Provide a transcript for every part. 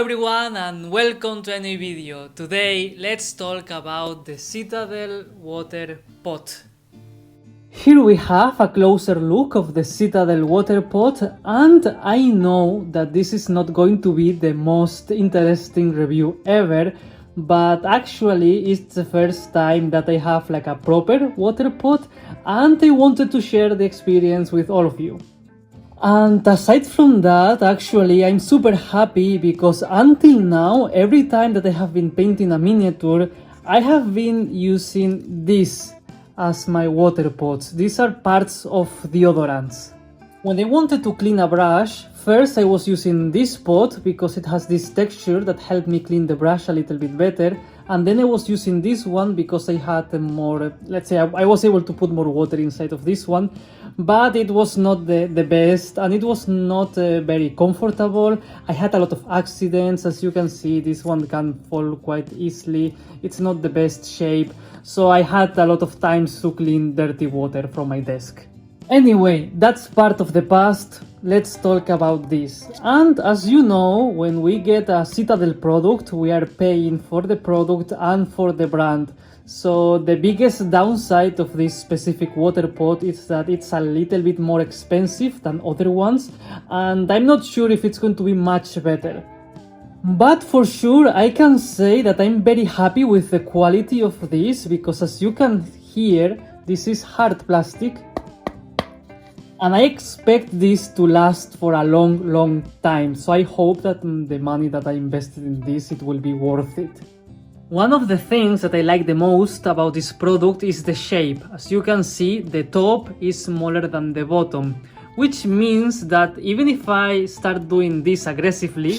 everyone and welcome to a new video. Today let's talk about the Citadel water pot. Here we have a closer look of the Citadel water pot, and I know that this is not going to be the most interesting review ever, but actually it's the first time that I have like a proper water pot and I wanted to share the experience with all of you. And aside from that, actually I'm super happy because until now, every time that I have been painting a miniature, I have been using this as my water pots. These are parts of deodorants. When I wanted to clean a brush, first I was using this pot because it has this texture that helped me clean the brush a little bit better, and then I was using this one because I had more, let's say I was able to put more water inside of this one, but it was not the best and it was not very comfortable. I had a lot of accidents. As you can see, this one can fall quite easily. It's not the best shape, so I had a lot of times to clean dirty water from my desk. Anyway, that's part of the past. Let's talk about this. And as you know, when we get a Citadel product, we are paying for the product and for the brand. So the biggest downside of this specific water pot is that it's a little bit more expensive than other ones, and I'm not sure if it's going to be much better. But for sure, I can say that I'm very happy with the quality of this, because as you can hear, this is hard plastic. And I expect this to last for a long time, so I hope that the money that I invested in this, it will be worth it. One of the things that I like the most about this product is the shape. As you can see, the top is smaller than the bottom, which means that even if I start doing this aggressively,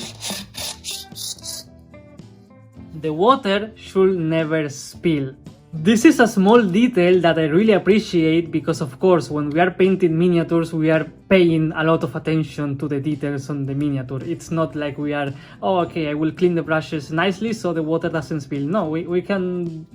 the water should never spill. This is a small detail that I really appreciate because, of course, when we are painting miniatures, we are paying a lot of attention to the details on the miniature. It's not like we are, oh, okay, I will clean the brushes nicely so the water doesn't spill. No, we can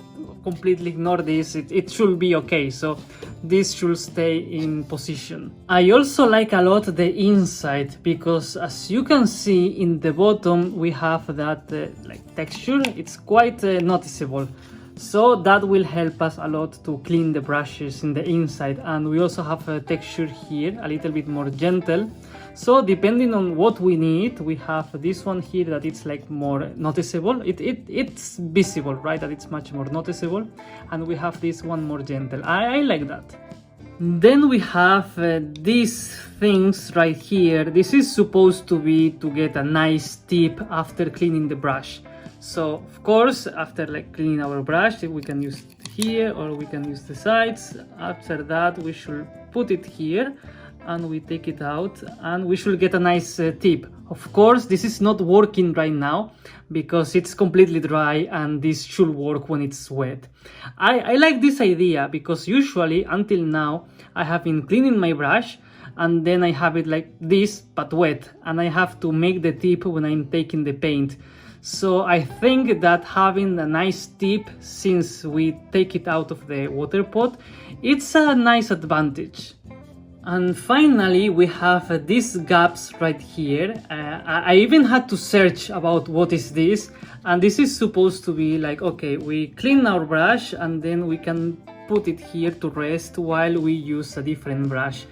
completely ignore this. It should be okay, so this should stay in position. I also like a lot the inside because, as you can see in the bottom, we have that like texture. It's quite noticeable. So that will help us a lot to clean the brushes in the inside, and we also have a texture here, a little bit more gentle. So depending on what we need, we have this one here that it's like more noticeable. It's visible, right? That it's much more noticeable, and we have this one more gentle. I like that. Then we have these things right here. This is supposed to be to get a nice tip after cleaning the brush. So of course, after like cleaning our brush, we can use it here or we can use the sides. After that, we should put it here and we take it out and we should get a nice tip. Of course, this is not working right now because it's completely dry, and this should work when it's wet. I like this idea because usually until now I have been cleaning my brush and then I have it like this but wet, and I have to make the tip when I'm taking the paint. So I think that having a nice tip, since we take it out of the water pot, it's a nice advantage. And finally, we have these gaps right here. I even had to search about what is this, and this is supposed to be like, okay, we clean our brush and then we can put it here to rest while we use a different brush.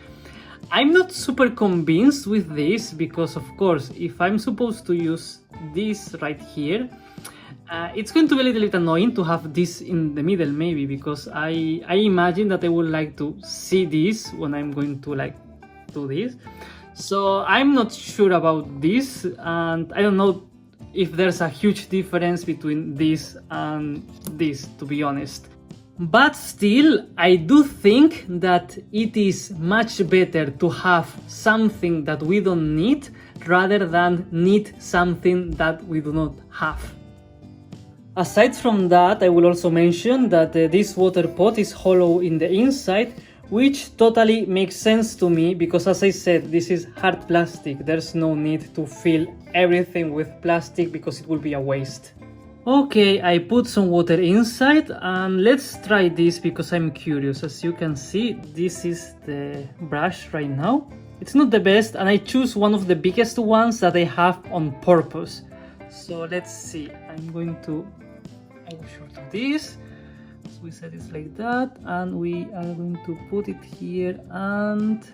I'm not super convinced with this because, of course, if I'm supposed to use this right here, it's going to be a little bit annoying to have this in the middle, maybe, because I imagine that I would like to see this when I'm going to like do this. So I'm not sure about this, and I don't know if there's a huge difference between this and this, to be honest. But still, I do think that it is much better to have something that we don't need rather than need something that we do not have. Aside from that, I will also mention that this water pot is hollow in the inside, which totally makes sense to me because, as I said, this is hard plastic. There's no need to fill everything with plastic because it will be a waste. Okay, I put some water inside and let's try this because I'm curious. As you can see, this is the brush right now. It's not the best, and I choose one of the biggest ones that I have on purpose. So let's see, I will show this. So we set it like that, and we are going to put it here, and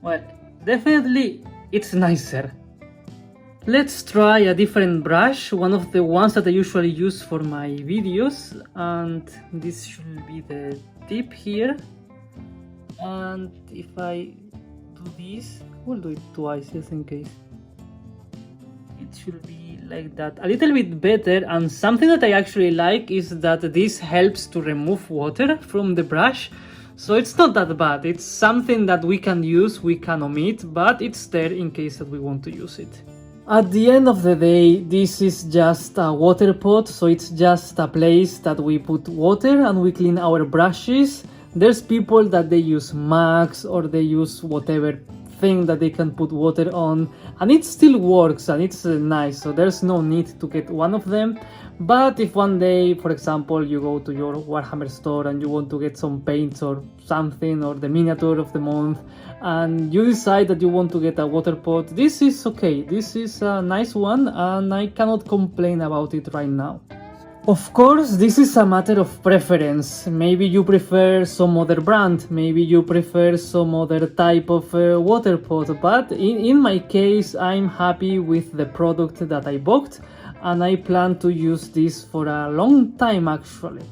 well, definitely it's nicer. Let's try a different brush, one of the ones that I usually use for my videos, and this should be the tip here. And if I do this, we'll do it twice just in case. It should be like that, a little bit better. And something that I actually like is that this helps to remove water from the brush. So it's not that bad, it's something that we can use, we can omit, but it's there in case that we want to use it. At the end of the day, this is just a water pot, so it's just a place that we put water and we clean our brushes. There's people that they use mugs or they use whatever thing that they can put water on, and it still works and it's nice, so there's no need to get one of them. But if one day, for example, you go to your Warhammer store and you want to get some paints or something, or the miniature of the month, and you decide that you want to get a water pot, this is okay, this is a nice one and I cannot complain about it right now. Of course, this is a matter of preference. Maybe you prefer some other brand, maybe you prefer some other type of water pot, but in my case, I'm happy with the product that I bought, and I plan to use this for a long time actually.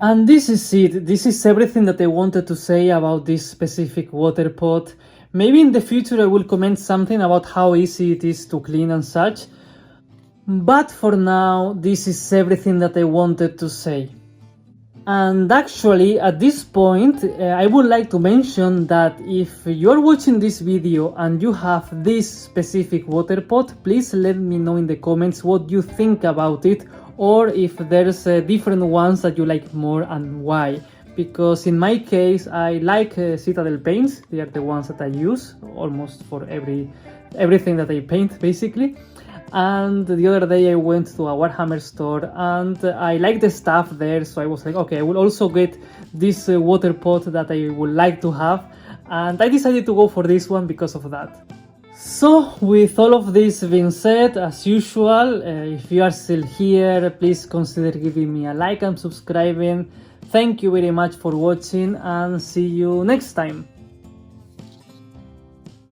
And this is it, this is everything that I wanted to say about this specific water pot. Maybe in the future I will comment something about how easy it is to clean and such. But for now, this is everything that I wanted to say. And actually, at this point, I would like to mention that if you're watching this video and you have this specific water pot, please let me know in the comments what you think about it, or if there's different ones that you like more and why. Because in my case, I like Citadel paints. They are the ones that I use almost for everything that I paint, basically. And the other day I went to a Warhammer store and I like the stuff there, so I was like, okay, I will also get this water pot that I would like to have, and I decided to go for this one because of that. So with all of this being said, as usual, if you are still here, please consider giving me a like and subscribing. Thank you very much for watching, and see you next time.